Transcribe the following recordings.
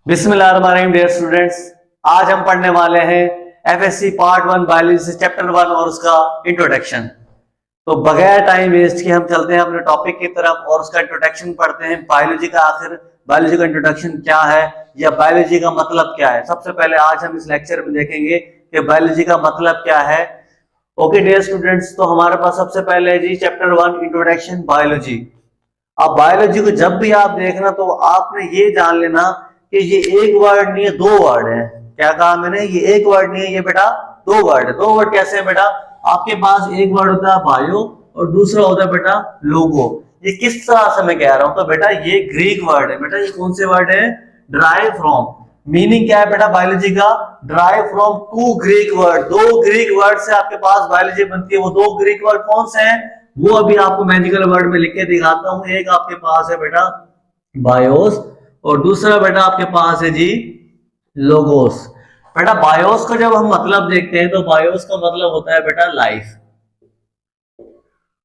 बिस्मिल्लाहिर्रहमानिर्रहीम dear students, आज हम पढ़ने वाले हैं एफएससी पार्ट 1 बायोलॉजी से चैप्टर 1 और उसका इंट्रोडक्शन। तो बगैर टाइम वेस्ट किए हम चलते हैं अपने टॉपिक की तरफ और उसका इंट्रोडक्शन पढ़ते हैं। बायोलॉजी का आखिर बायोलॉजी का इंट्रोडक्शन क्या है या बायोलॉजी का मतलब क्या है। सबसे पहले आज हम इस लेक्चर में देखेंगे कि बायोलॉजी का मतलब क्या है। ओके डियर स्टूडेंट्स, तो हमारे पास सबसे पहले है जी चैप्टर 1 इंट्रोडक्शन बायोलॉजी। अब बायोलॉजी को जब भी आप देखना तो आपने ये जान लेना कि ये एक वर्ड नहीं है, दो वर्ड है। क्या कहा मैंने? ये एक वर्ड नहीं है, ये बेटा दो वर्ड है। दो वर्ड कैसे है बेटा? आपके पास एक वर्ड होता है बायो और दूसरा होता है बेटा लोगो। ये किस तरह से मैं कह रहा हूं? तो बेटा ये ग्रीक वर्ड है। बेटा ये कौन से वर्ड है? Drive from. मीनिंग क्या है बेटा बायोलॉजी का? Derive from two Greek word. दो ग्रीक वर्ड से आपके पास बायोलॉजी बनती है। वो दो ग्रीक वर्ड कौन से हैं वो अभी आपको मैजिकल वर्ड में लिख के दिखाता हूं। एक आपके पास है बेटा बायोस और दूसरा बेटा आपके पास है जी लोगोस। बेटा बायोस का जब हम मतलब देखते हैं तो बायोस का मतलब होता है बेटा life.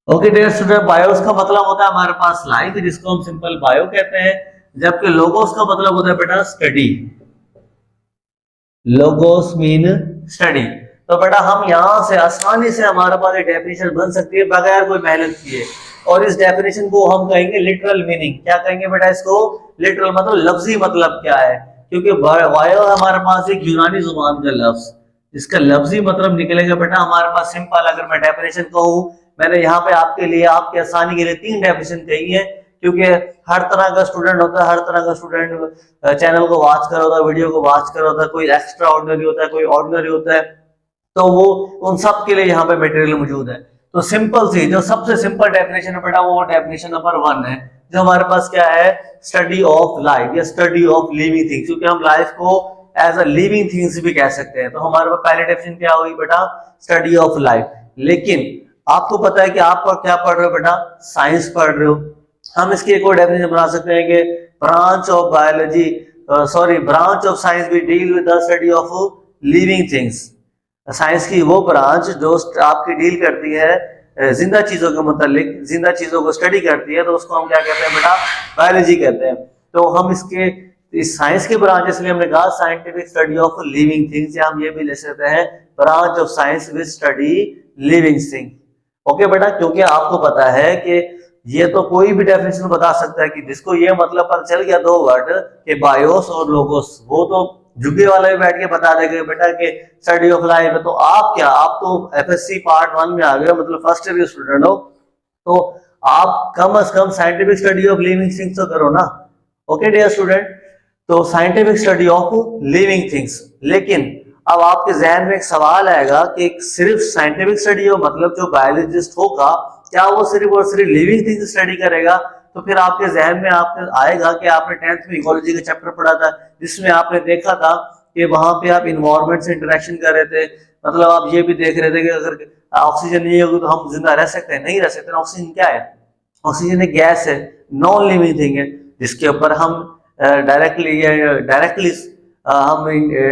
Okay dear student, bios का मतलब होता है हमारे पास लाइफ, जिसको हम सिंपल बायो कहते हैं। जबकि लोगोस का मतलब होता है बेटा स्टडी। Logos mean study. तो बेटा हम यहां से आसानी से हमारे पास एक डेफिनेशन बन सकती है बगैर कोई मेहनत किए। और इस डेफिनेशन को हम कहेंगे लिटरल मीनिंग। क्या कहेंगे बेटा इसको? लिटरल मतलब लफ्जी मतलब क्या है? क्योंकि बायो हमारे पास एक यूनानी जुबान का लफ्ज, जिसका लफ्जी मतलब निकलेगा बेटा हमारे पास सिंपल। अगर मैं डेफिनेशन कहूं, मैंने यहाँ पे आपके लिए आपकी आसानी के लिए 3 डेफिनेशन कही है, क्योंकि हर तरह का स्टूडेंट होता है। हर तरह का स्टूडेंट चैनल को वॉच कर रहा होता है, वीडियो को वॉच कर रहा होता है। कोई एक्स्ट्रा ऑर्डिनरी होता है, कोई ऑर्डिनरी होता है। तो वो उन सब के लिए यहाँ पे मटेरियल मौजूद है। तो सिंपल सी जो सबसे सिंपल डेफिनेशन है बेटा वो डेफिनेशन नंबर 1 है, जो हमारे पास क्या है? स्टडी ऑफ लाइफ या स्टडी ऑफ लिविंग थिंग्स। क्योंकि हम लाइफ को एज अ लिविंग थिंग्स भी कह सकते हैं। तो हमारे पास पहली डेफिनेशन क्या होगी बेटा? Study of life. लेकिन आपको पता है कि आप क्या पढ़ रहे हो बेटा? साइंस पढ़ रहे हो। हम इसकी एक और डेफिनेशन बना सकते हैं कि branch of biology branch of science भी deal with the study of living things. Science की वो ब्रांच जो आपकी डील करती है जिंदा चीजों के मुतालिक, जिंदा चीजों को स्टडी करती है, तो उसको हम क्या कहते हैं बेटा? बायोलॉजी कहते हैं। तो हम इस साइंस के ब्रांच इसलिए हमने कहा scientific study of living things, या हम ये भी ले सकते हैं branch of science which study living thing. Okay बेटा, क्योंकि आपको पता है कि ये तो कोई भी डेफिनेशन बता सकता है कि जिसको ये मतलब पता चल गया दो वर्ड के बायोस और लोगोस, वो तो जुगे वाले बैठ के बता देंगे बेटा कि स्टडी ऑफ लाइफ है। तो आप क्या, आप तो एफएससी पार्ट 1 में आ गए, मतलब फर्स्ट ईयर के स्टूडेंट हो, तो आप कम से कम scientific study of living things तो करो ना। ओके डियर स्टूडेंट, तो scientific study of living things. लेकिन अब आपके जहन में एक सवाल आएगा कि सिर्फ साइंटिफिक स्टडी हो, मतलब जो बायोलॉजिस्ट होगा क्या वो सिर्फ और सिर्फ लिविंग थिंग्स स्टडी करेगा? तो फिर आपके जहन में आपके आएगा कि आपने 10th में इकोलॉजी का चैप्टर पढ़ा था, जिसमें आपने देखा था कि वहां पे आप इन्वायरमेंट से इंटरेक्शन कर रहे थे। मतलब आप ये भी देख रहे थे कि अगर ऑक्सीजन नहीं होगी तो हम जिंदा रह सकते हैं? नहीं रह सकते। ऑक्सीजन क्या है? ऑक्सीजन एक गैस है, नॉन लिविंग थिंग है, जिसके ऊपर हम डायरेक्टली हम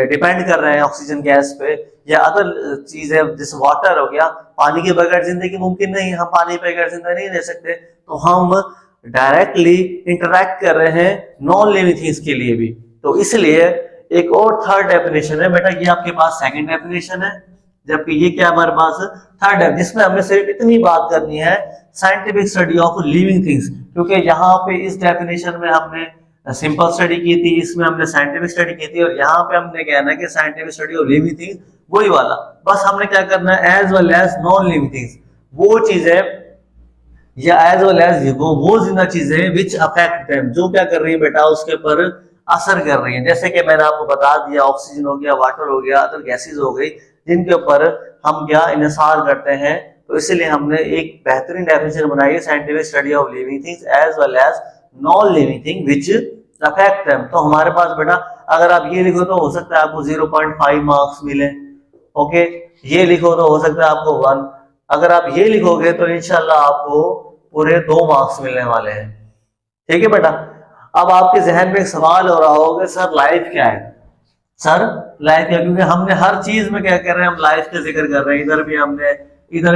डिपेंड कर रहे हैं ऑक्सीजन गैस पे। या अदर चीज है जैसे वाटर हो गया, पानी के बगैर जिंदगी मुमकिन नहीं, हम पानी के बगैर जिंदा नहीं रह सकते। तो हम डायरेक्टली इंटरैक्ट कर रहे हैं नॉन लिविंग थिंग्स के लिए भी। तो इसलिए एक और थर्ड डेफिनेशन है बेटा, ये आपके पास सेकंड डेफिनेशन है, जबकि ये क्या हमारे पास थर्ड है, जिसमें हमने सिर्फ इतनी बात करनी है scientific study of living things. क्योंकि यहाँ पे इस डेफिनेशन में हमने सिंपल स्टडी की थी, इसमें हमने साइंटिफिक स्टडी की थी, और यहाँ पे हमने कहना है कि scientific study of living things वही वाला। बस हमने क्या करना है? As well as non living things, वो चीजें या एज वेल एज वो जिंदा चीजें विच अफेक्ट देम, जो क्या कर रही है बेटा उसके ऊपर असर कर रही है। जैसे कि मैंने आपको बता दिया ऑक्सीजन हो गया, वाटर हो गया, अदर गैसेज हो गई, जिनके ऊपर हम क्या इन्हिसार करते हैं। तो इसलिए हमने एक बेहतरीन डेफिनेशन बनाई है scientific study of living things as well as non living thing which affect them. तो हमारे पास बेटा अगर आप ये लिखो तो हो सकता है आपको 0.5 मार्क्स मिले। ओके, ये लिखो तो हो सकता है आपको 1। अगर आप ये लिखोगे तो इंशाल्लाह आपको पूरे 2 मार्क्स मिलने वाले हैं। ठीक है बेटा। अब आपके जहन में एक सवाल हो रहा होगा, सर लाइफ क्या है? सर लाइफ क्या? क्योंकि हमने हर चीज में क्या कर रहे हैं, हम लाइफ का जिक्र कर रहे हैं। इधर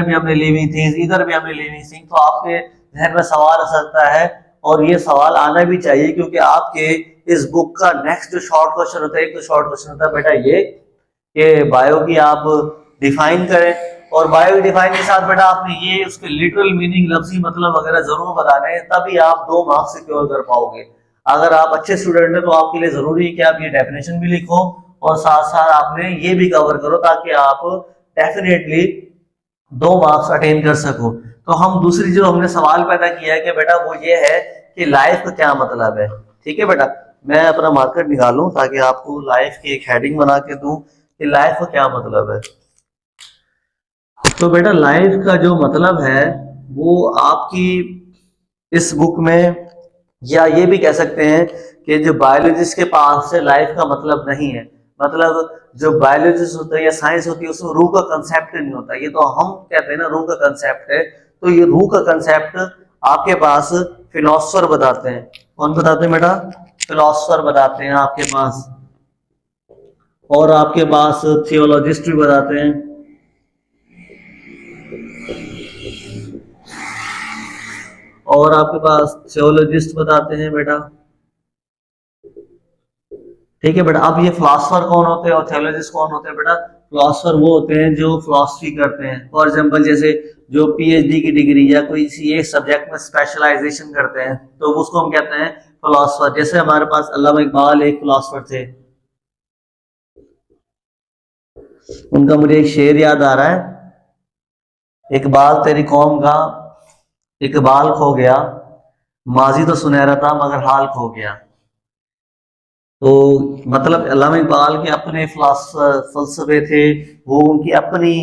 भी हमने लिविंग थिंग्स, इधर भी हमने लिविंग थिंग्स। तो आपके जहन में सवाल आ सकता है, और ये सवाल आना भी चाहिए, क्योंकि आपके इस बुक का नेक्स्ट जो शॉर्ट क्वेश्चन होता है, एक तो शॉर्ट क्वेश्चन होता है बेटा ये कि बायो की आप डिफाइन करें, और बायो डिफाइन के साथ बेटा आपने ये उसके लिटरल मीनिंग, लफ्जी मतलब वगैरह जरूर बताने हैं, तभी आप 2 मार्क्स सिक्योर कर पाओगे। अगर आप अच्छे स्टूडेंट हैं तो आपके लिए जरूरी है कि आप ये डेफिनेशन भी लिखो और साथ साथ आपने ये भी कवर करो, ताकि आप डेफिनेटली 2 मार्क्स अटेन कर सको। तो हम दूसरी जो हमने सवाल पैदा किया है कि बेटा वो ये है कि लाइफ का क्या मतलब है। ठीक है बेटा, मैं अपना मार्कर निकालूं ताकि आपको लाइफ की एक हेडिंग बना के दूं कि लाइफ का क्या मतलब है। तो बेटा लाइफ का जो मतलब है वो आपकी इस बुक में, या ये भी कह सकते हैं कि जो बायोलॉजिस्ट के पास से लाइफ का मतलब नहीं है, मतलब जो बायोलॉजिस्ट होता है या साइंस होती है उसमें रूह का कंसेप्ट नहीं होता। ये तो हम कहते हैं ना रूह का कंसेप्ट है, तो ये रूह का कंसेप्ट आपके पास फिलोसफर बताते हैं। कौन बताते हैं बेटा? फिलोसफर बताते हैं आपके पास, और आपके पास थियोलॉजिस्ट भी बताते हैं, और आपके पास थियोलॉजिस्ट बताते हैं बेटा। ठीक है बेटा, अब ये फिलोसफर कौन होते हैं और थियोलॉजिस्ट कौन होते हैं बेटा? फिलोसफर वो होते हैं जो फिलोसफी करते हैं, फॉर एग्जांपल जैसे जो पीएचडी की डिग्री या कोई एक सब्जेक्ट में स्पेशलाइजेशन करते हैं तो उसको हम कहते हैं फिलोसफर। जैसे हमारे पास अल्लामा इकबाल एक फिलोसफर थे, उनका मुझे एक शेर याद आ रहा है, इकबाल तेरी कौम का इकबाल खो गया, माजी तो सुनहरा था मगर हाल खो गया। तो मतलब अल्लामा इकबाल के अपने फलसफे थे, वो उनकी अपनी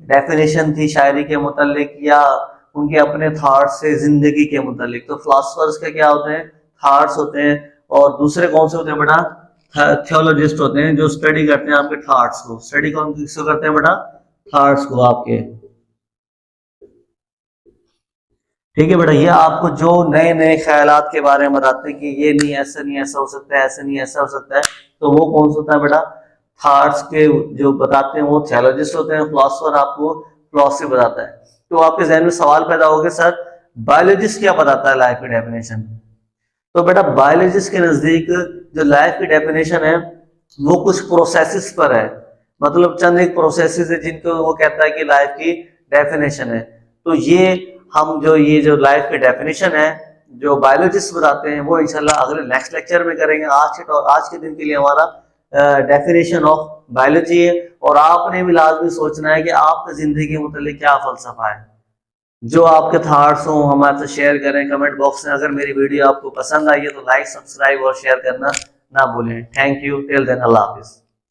डेफिनेशन थी शायरी के मुतालिक, या उनके अपने थॉट्स से जिंदगी के मुतालिक। तो फिलोसफर्स के क्या होते हैं? थॉट्स होते हैं। और दूसरे कौन से होते हैं बेटा? थियोलॉजिस्ट होते हैं जो स्टडी करते हैं आपके थॉट्स को। स्टडी कौन किसको करते हैं बेटा? थॉट्स को आपके। ठीक है बेटा, ये आपको जो नए नए ख्यालात के बारे में बताते हैं कि ये नहीं ऐसा नहीं ऐसा हो सकता है, ऐसा नहीं ऐसा हो सकता है, तो वो कौन सा होता है बेटा? थॉट्स के जो बताते हैं वो थियोलॉजिस्ट होते हैं। फिलोसफर आपको फिलोसफी बताता है। तो आपके जहन में सवाल पैदा हो गया सर बायोलॉजिस्ट क्या बताता है लाइफ की डेफिनेशन? तो बेटा बायोलॉजिस्ट के नजदीक जो लाइफ की डेफिनेशन है वो कुछ प्रोसेसेस पर है, मतलब चंद एक प्रोसेसेस है जिनको वो कहता है कि लाइफ की डेफिनेशन है। तो ये हम ये जो लाइफ की डेफिनेशन है जो बायोलॉजिस्ट बताते हैं वो इंशाल्लाह अगले नेक्स्ट लेक्चर में करेंगे। आज के दिन के लिए हमारा डेफिनेशन ऑफ बायोलॉजी है, और आपने भी लाजमी सोचना है कि आपकी जिंदगी के मुतालिक क्या फलसफा है। जो आपके थॉट्स हो हमारे साथ शेयर करें कमेंट बॉक्स में। अगर मेरी वीडियो आपको पसंद आई है तो लाइक सब्सक्राइब और शेयर करना ना भूलें। थैंक यू, टिल देन अल्लाह हाफिज।